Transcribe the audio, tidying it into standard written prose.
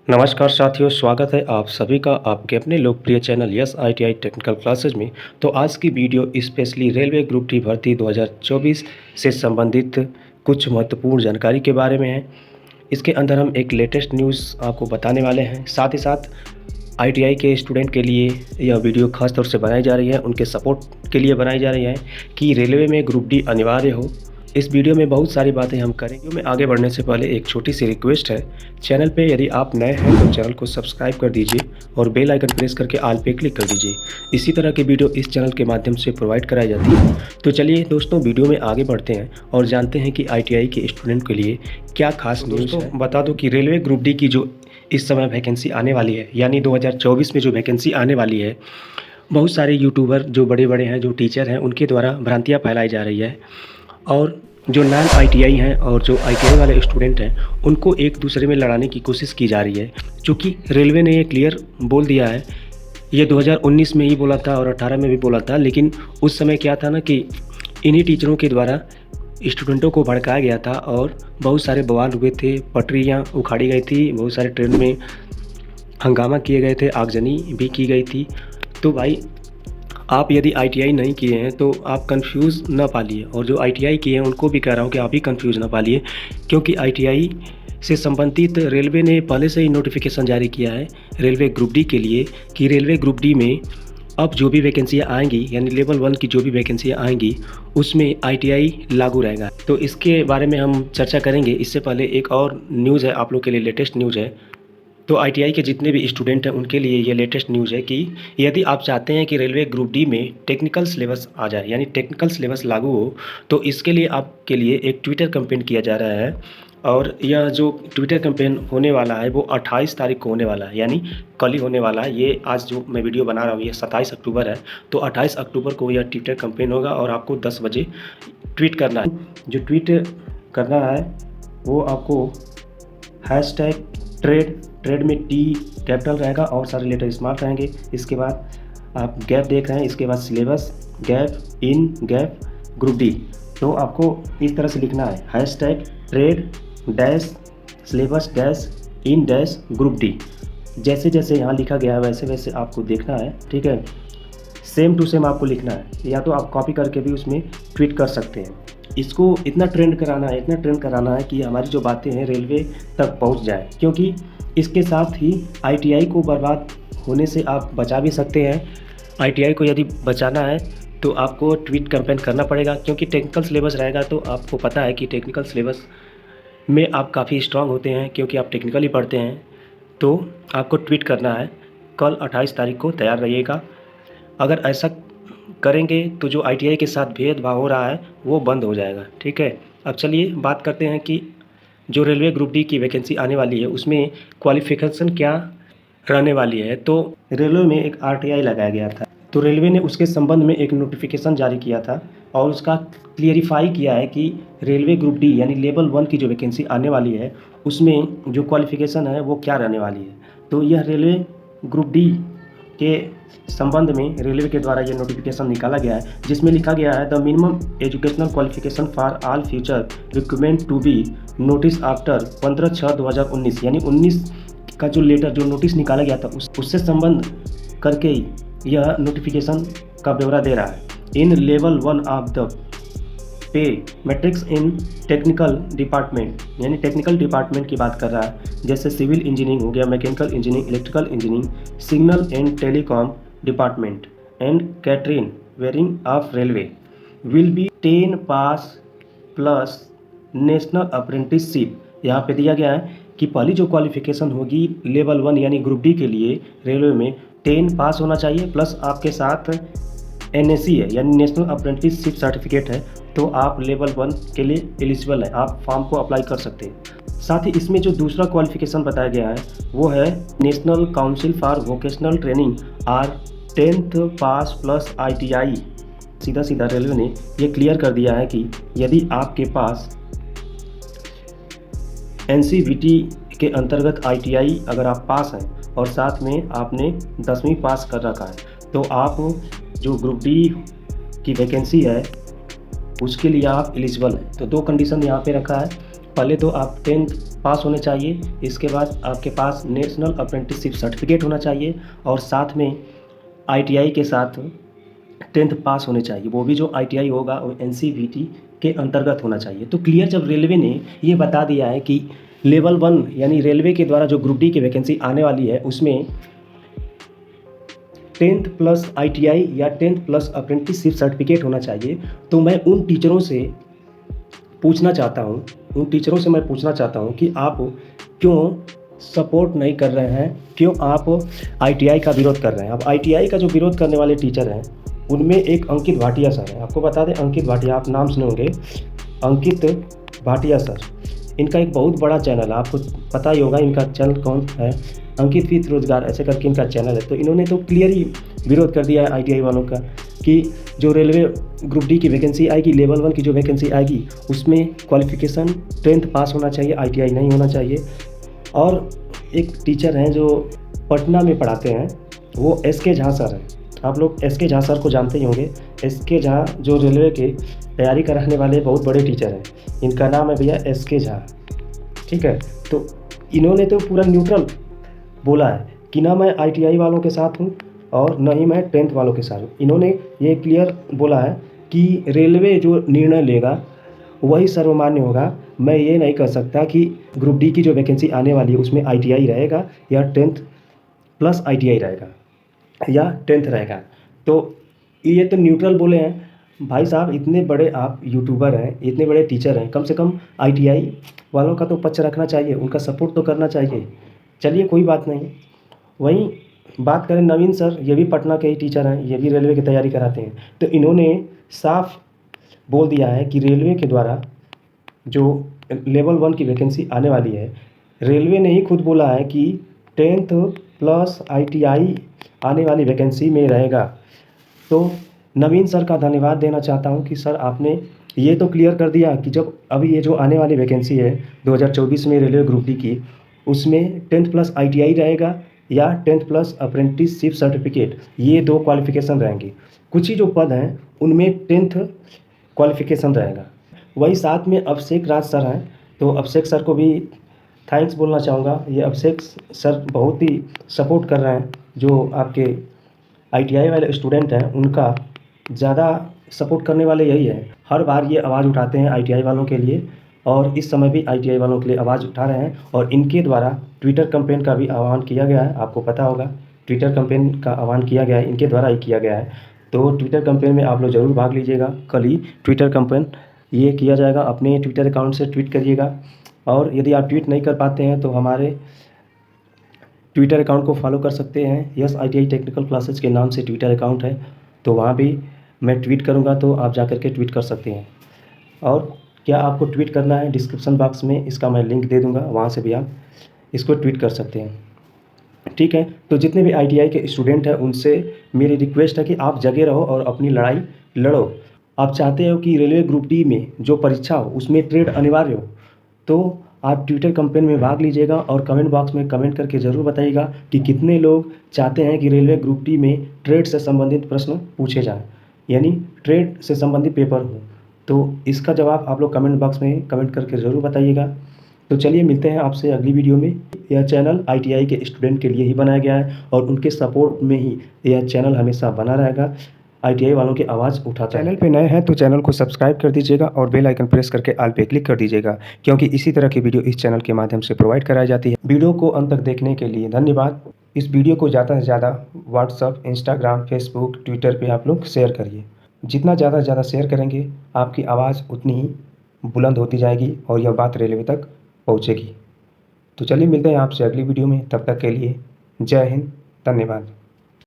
नमस्कार साथियों, स्वागत है आप सभी का आपके अपने लोकप्रिय channel yes ITI technical classes में। तो आज की video specially railway group D भर्ती 2024 से संबंधित कुछ महत्वपूर्ण जानकारी के बारे में है। इसके अंदर हम एक लेटेस्ट न्यूज़ आपको बताने वाले हैं। साथ ही साथ ITI के स्टूडेंट के लिए यह वीडियो खास तौर से बनाई जा रही है, उनके सपोर्ट के लिए बनाई जा रही है कि रेलवे में ग्रुप डी अनिवार्य हो। इस वीडियो में बहुत सारी बातें हम करेंगे। में आगे बढ़ने से पहले एक छोटी सी रिक्वेस्ट है, चैनल पे यदि आप नए हैं तो चैनल को सब्सक्राइब कर दीजिए और बेल आइकन प्रेस करके ऑल पे क्लिक कर दीजिए। इसी तरह की वीडियो इस चैनल के माध्यम से प्रोवाइड कराई जाती है। तो चलिए दोस्तों, वीडियो में आगे बढ़ते हैं और जानते हैं कि ITI के स्टूडेंट के लिए क्या खास न्यूज़ है। बता दूँ कि रेलवे ग्रुप डी की जो इस समय वैकेंसी आने वाली है, यानी 2024 में जो वैकेंसी आने वाली है, बहुत सारे यूट्यूबर जो बड़े हैं, जो टीचर हैं, उनके द्वारा भ्रांतियाँ फैलाई जा रही है और जो नॉन ITI हैं और जो ITI वाले स्टूडेंट हैं, उनको एक दूसरे में लड़ाने की कोशिश की जा रही है। चूँकि रेलवे ने ये क्लियर बोल दिया है, ये 2019 में ही बोला था और 18 में भी बोला था, लेकिन उस समय क्या था ना कि इन्हीं टीचरों के द्वारा स्टूडेंटों को भड़काया गया था और बहुत सारे बवाल हुए थे, पटरियाँ उखाड़ी गई थी, बहुत सारे ट्रेन में हंगामा किए गए थे, आगजनी भी की गई थी। तो भाई, आप यदि ITI नहीं किए हैं तो आप कंफ्यूज ना पालिए, और जो ITI किए हैं उनको भी कह रहा हूँ कि आप भी कंफ्यूज ना पालिए, क्योंकि ITI से संबंधित रेलवे ने पहले से ही नोटिफिकेशन जारी किया है रेलवे ग्रुप डी के लिए कि रेलवे ग्रुप डी में अब जो भी वैकेंसियाँ आएंगी, यानी लेवल 1 की जो भी वैकेंसियाँ आएंगी, उसमें ITI लागू रहेगा। तो इसके बारे में हम चर्चा करेंगे। इससे पहले एक और न्यूज़ है आप लोग के लिए, लेटेस्ट न्यूज़ है। तो ITI के जितने भी स्टूडेंट हैं उनके लिए ये लेटेस्ट न्यूज़ है कि यदि आप चाहते हैं कि रेलवे ग्रुप डी में टेक्निकल सिलेबस आ जाए, यानी टेक्निकल सिलेबस लागू हो, तो इसके लिए आपके लिए एक ट्विटर कैंपेन किया जा रहा है। और यह जो ट्विटर कैंपेन होने वाला है वो 28 तारीख को होने वाला है, यानी कल ही होने वाला है। ये आज जो मैं वीडियो बना रहा हूँ ये 27 अक्टूबर है, तो 28 अक्टूबर को यह ट्विटर कैंपेन होगा और आपको 10 बजे ट्वीट करना है। जो ट्वीट करना है वो आपको हैशटैग ट्रेड में T कैपिटल रहेगा और सारे लेटर स्मॉल रहेंगे। इसके बाद आप गैप देख रहे हैं, इसके बाद syllabus gap in gap group D. तो आपको इस तरह से लिखना है, hashtag trade dash syllabus dash in dash group D. जैसे जैसे यहाँ लिखा गया है वैसे वैसे आपको देखना है, ठीक है। सेम टू सेम आपको लिखना है, या तो आप कॉपी करके भी उसमें ट्वीट कर सकते हैं। इसको इतना ट्रेंड कराना है कि हमारी जो बातें हैं रेलवे तक पहुंच जाए, क्योंकि इसके साथ ही ITI को बर्बाद होने से आप बचा भी सकते हैं। ITI को यदि बचाना है तो आपको ट्वीट कैंपेन करना पड़ेगा, क्योंकि टेक्निकल सिलेबस रहेगा तो आपको पता है कि टेक्निकल सिलेबस में आप काफ़ी स्ट्रांग होते हैं, क्योंकि आप टेक्निकली पढ़ते हैं। तो आपको ट्वीट करना है, कल 28 तारीख को तैयार रहिएगा। अगर ऐसा करेंगे तो जो ITI के साथ भेदभाव हो रहा है वो बंद हो जाएगा, ठीक है। अब चलिए बात करते हैं कि जो रेलवे ग्रुप डी की वैकेंसी आने वाली है उसमें क्वालिफ़िकेशन क्या रहने वाली है। तो रेलवे में एक RTI लगाया गया था, तो रेलवे ने उसके संबंध में एक नोटिफिकेशन जारी किया था और उसका क्लियरिफाई किया है कि रेलवे ग्रुप डी यानी लेवल 1 की जो वैकेंसी आने वाली है उसमें जो क्वालिफ़िकेशन है वो क्या रहने वाली है। तो यह रेलवे ग्रुप डी के संबंध में रेलवे के द्वारा ये नोटिफिकेशन निकाला गया है, जिसमें लिखा गया है the minimum educational qualification for all future recruitment to be notice after 15/6/2019, यानी 19 का जो लेटर जो नोटिस निकाला गया था उससे संबंध करके ही यह नोटिफिकेशन का ब्यौरा दे रहा है। In level 1 of the pay matrix in technical department, यानी टेक्निकल डिपार्टमेंट की बात कर रहा है, जैसे सिविल इंजीनियरिंग हो गया, mechanical engineering, electrical engineering, signal and telecom department and catering wearing of railway will be 10 pass plus national apprenticeship. यहाँ पे दिया गया है कि पहली जो क्वालिफिकेशन होगी लेवल 1 यानी ग्रुप डी के लिए रेलवे में 10 पास होना चाहिए, प्लस आपके साथ NAC है यानी नेशनल अप्रेंटिसशिप सर्टिफिकेट है, तो आप लेवल 1 के लिए एलिजिबल हैं, आप फॉर्म को अप्लाई कर सकते हैं। साथ ही इसमें जो दूसरा क्वालिफिकेशन बताया गया है वो है national council for vocational training or 10th pass plus ITI। सीधा रेलवे ने ये क्लियर कर दिया है कि यदि आपके पास NCVT के अंतर्गत ITI अगर आप पास हैं और साथ में आपने 10वीं पास कर रखा है तो आप जो ग्रुप डी की वैकेंसी है उसके लिए आप एलिजिबल हैं। तो दो कंडीशन यहाँ पे रखा है, पहले तो आप 10th पास होने चाहिए। इसके बाद आपके पास नेशनल अप्रेंटिसशिप सर्टिफिकेट होना चाहिए और साथ में ITI के साथ 10th पास होने चाहिए। वो भी जो ITI होगा वो NCVT के अंतर्गत होना चाहिए। तो क्लियर जब रेलवे ने ये बता दिया है कि लेवल 1 यानी रेलवे के द्वारा जो ग्रुप डी की वैकेंसी आने वाली है उसमें 10th प्लस ITI या 10th प्लस अप्रेंटिसशिप सर्टिफिकेट होना चाहिए, तो मैं उन टीचरों से पूछना चाहता हूँ कि आप क्यों सपोर्ट नहीं कर रहे हैं, क्यों आप ITI का विरोध कर रहे हैं। अब ITI का जो विरोध करने वाले टीचर हैं उनमें एक अंकित भाटिया सर हैं। आपको बता दें, अंकित भाटिया, आप नाम सुने होंगे, अंकित भाटिया सर। इनका एक बहुत बड़ा चैनल है, आपको पता ही होगा इनका चैनल कौन है, अंकित विथ रोजगार ऐसे करके इनका चैनल है। तो इन्होंने तो क्लियर ही विरोध कर दिया है ITI वालों का कि जो रेलवे ग्रुप डी की वैकेंसी आएगी, लेवल 1 की जो वैकेंसी आएगी उसमें क्वालिफिकेशन 10th पास होना चाहिए, ITI नहीं होना चाहिए। और एक टीचर हैं जो पटना में पढ़ाते हैं, वो SK झा सर हैं। आप लोग SK झा सर को जानते ही होंगे। SK झा जो रेलवे के तैयारी कराने वाले बहुत बड़े टीचर हैं, इनका नाम है भैया SK झा, ठीक है। तो इन्होंने तो पूरा न्यूट्रल बोला है कि ना मैं ITI वालों के साथ हूँ और न ही मैं 10th वालों के साथ हूँ। इन्होंने ये क्लियर बोला है कि रेलवे जो निर्णय लेगा वही सर्वमान्य होगा। मैं ये नहीं कर सकता कि ग्रुप डी की जो वैकेंसी आने वाली है उसमें ITI रहेगा या 10th प्लस ITI रहेगा या 10th रहेगा। तो ये तो न्यूट्रल बोले हैं। भाई साहब, इतने बड़े आप यूट्यूबर हैं, इतने बड़े टीचर हैं, कम से कम ITI वालों का तो पक्ष रखना चाहिए, उनका सपोर्ट तो करना चाहिए। चलिए कोई बात नहीं। वहीं बात करें नवीन सर, ये भी पटना के ही टीचर हैं, ये भी रेलवे की तैयारी कराते हैं। तो इन्होंने साफ बोल दिया है कि रेलवे के द्वारा जो लेवल 1 की वैकेंसी आने वाली है, रेलवे ने ही खुद बोला है कि 10th प्लस ITI आने वाली वैकेंसी में रहेगा। तो नवीन सर का धन्यवाद देना चाहता हूं कि सर आपने ये तो क्लियर कर दिया कि जब अभी ये जो आने वाली वैकेंसी है 2024 में रेलवे ग्रुप डी की, उसमें 10th प्लस ITI रहेगा या 10th प्लस अप्रेंटिसशिप सर्टिफिकेट, ये 2 क्वालिफिकेशन रहेंगे। कुछ ही जो पद हैं उनमें 10th क्वालिफिकेशन रहेगा। वही साथ में अभिषेक राज सर हैं, तो अभिषेक सर को भी थैंक्स बोलना चाहूँगा। ये अभिषेक सर बहुत ही सपोर्ट कर रहे हैं, जो आपके ITI वाले स्टूडेंट हैं उनका ज़्यादा सपोर्ट करने वाले यही हैं। हर बार ये आवाज़ उठाते हैं ITI वालों के लिए और इस समय भी ITI वालों के लिए आवाज़ उठा रहे हैं। और इनके द्वारा ट्विटर कैंपेन का भी आह्वान किया गया है, आपको पता होगा ट्विटर कैंपेन का आह्वान किया गया है, इनके द्वारा ही किया गया है। तो ट्विटर कैंपेन में आप लोग ज़रूर भाग लीजिएगा। कल ही ट्विटर कैंपेन ये किया जाएगा, अपने ट्विटर अकाउंट से ट्वीट करिएगा। और यदि आप ट्वीट नहीं कर पाते हैं तो हमारे ट्विटर अकाउंट को फॉलो कर सकते हैं। यस ITI टेक्निकल क्लासेज के नाम से ट्विटर अकाउंट है, तो वहाँ भी मैं ट्वीट करूँगा, तो आप जा कर के ट्वीट कर सकते हैं। और क्या आपको ट्वीट करना है, डिस्क्रिप्शन बॉक्स में इसका मैं लिंक दे दूँगा, वहाँ से भी आप इसको ट्वीट कर सकते हैं, ठीक है। तो जितने भी ITI के स्टूडेंट हैं उनसे मेरी रिक्वेस्ट है कि आप जगे रहो और अपनी लड़ाई लड़ो। आप चाहते हो कि रेलवे ग्रुप डी में जो परीक्षा हो उसमें ट्रेड अनिवार्य हो, तो आप ट्विटर कैंपेन में भाग लीजिएगा और कमेंट बॉक्स में कमेंट करके ज़रूर बताइएगा कि कितने लोग चाहते हैं कि रेलवे ग्रुप डी में ट्रेड से संबंधित प्रश्न पूछे जाएं, यानी ट्रेड से संबंधित पेपर हो। तो इसका जवाब आप लोग कमेंट बॉक्स में कमेंट करके ज़रूर बताइएगा। तो चलिए मिलते हैं आपसे अगली वीडियो में। यह चैनल ITI के स्टूडेंट के लिए ही बनाया गया है और उनके सपोर्ट में ही यह चैनल हमेशा बना रहेगा। ITI वालों की आवाज़ उठाता है। चैनल पे नए हैं तो चैनल को सब्सक्राइब कर दीजिएगा और बेल आइकन प्रेस करके ऑल पे क्लिक कर दीजिएगा, क्योंकि इसी तरह की वीडियो इस चैनल के माध्यम से प्रोवाइड कराई जाती है। वीडियो को अंत तक देखने के लिए धन्यवाद। इस वीडियो को ज़्यादा से ज़्यादा व्हाट्सअप, इंस्टाग्राम, फेसबुक, ट्विटर पर आप लोग शेयर करिए। जितना ज़्यादा से ज़्यादा शेयर करेंगे आपकी आवाज़ उतनी ही बुलंद होती जाएगी और यह बात रेलवे तक पहुँचेगी। तो चलिए मिलते हैं आपसे अगली वीडियो में, तब तक के लिए जय हिंद, धन्यवाद।